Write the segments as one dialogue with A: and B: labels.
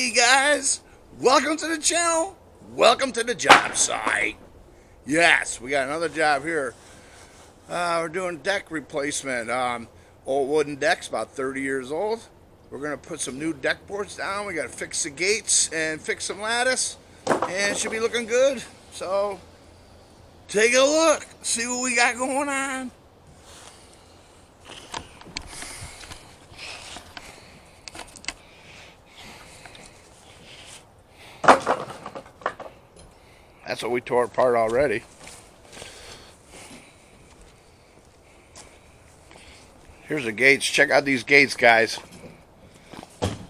A: Hey guys, welcome to the channel. Welcome to the job site. Yes, we got another job here. We're doing deck replacement. Old wooden decks, about 30 years old. We're gonna put some new deck boards down. We gotta fix the gates and fix some lattice, and it should be looking good. So take a look, see what we got going on. That's what we tore apart already. Here's the gates. Check out these gates, guys.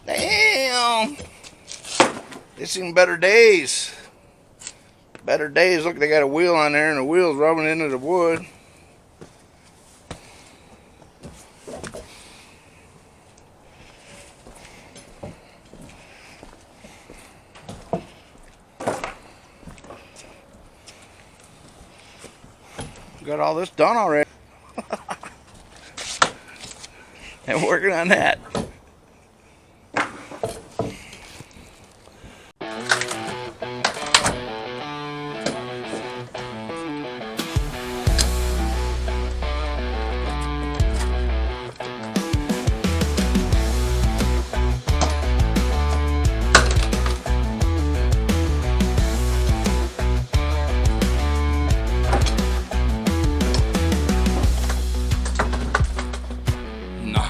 A: Damn! They've seen better days. Better days. Look, they got a wheel on there, and the wheel's rubbing into the wood. Got all this done already. And working on that.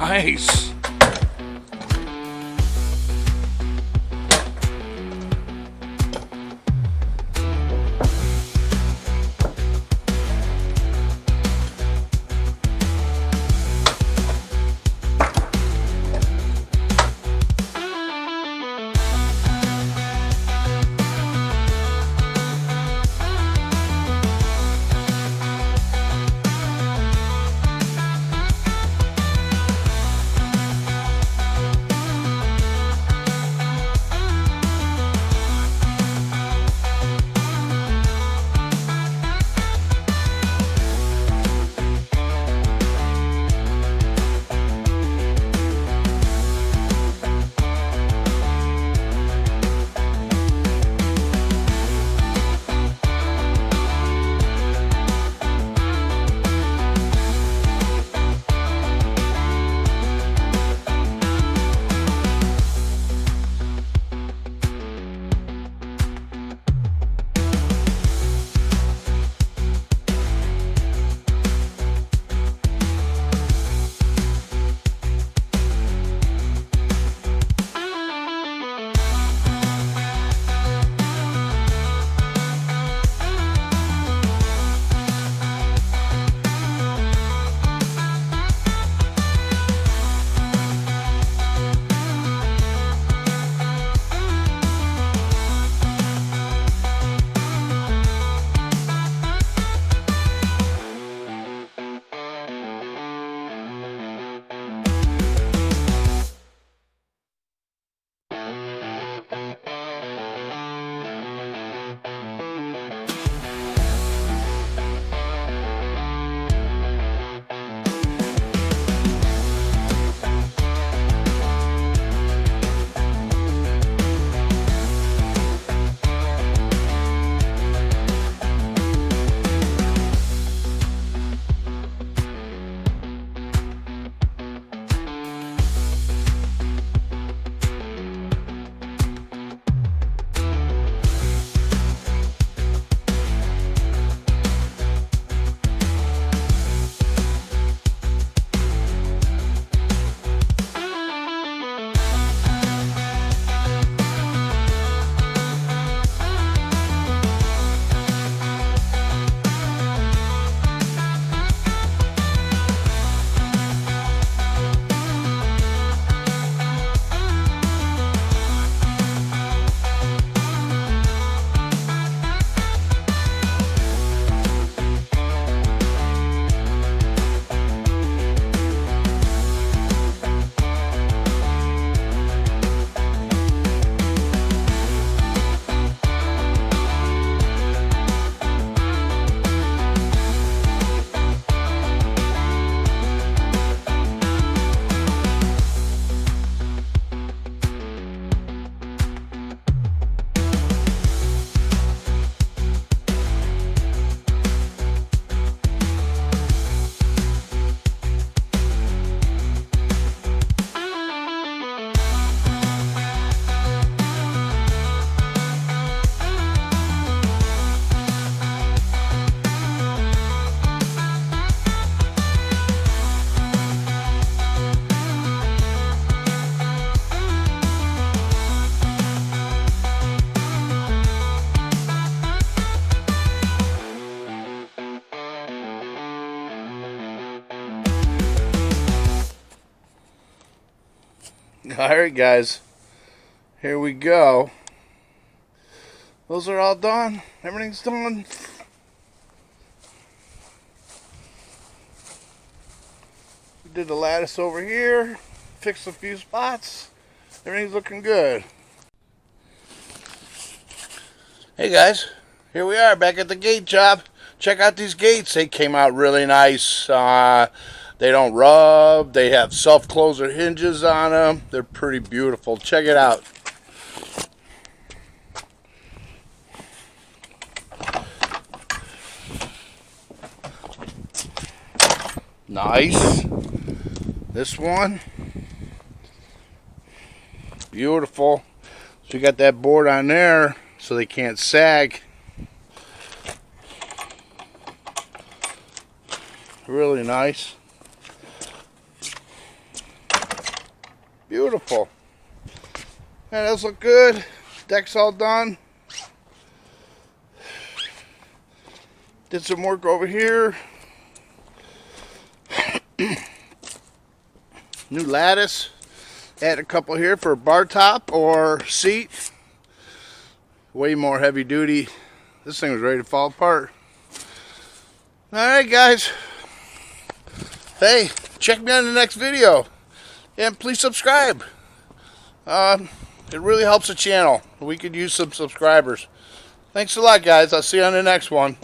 A: Nice. Alright guys, here we go. Those are all done. Everything's done. We did the lattice over here, fixed a few spots. Everything's looking good. Hey guys, here we are back at the gate job. Check out these gates. They came out really nice. They don't rub. They have self-closer hinges on them. They're pretty beautiful. Check it out. Nice. This one. Beautiful. So you got that board on there so they can't sag. Really nice. Beautiful. That does look good. Deck's all done. Did some work over here. New lattice. Add a couple here for a bar top or seat. Way more heavy duty. This thing was ready to fall apart. Alright guys. Hey, check me out in the next video. And please subscribe. It really helps the channel. We could use some subscribers. Thanks a lot guys. I'll see you on the next one.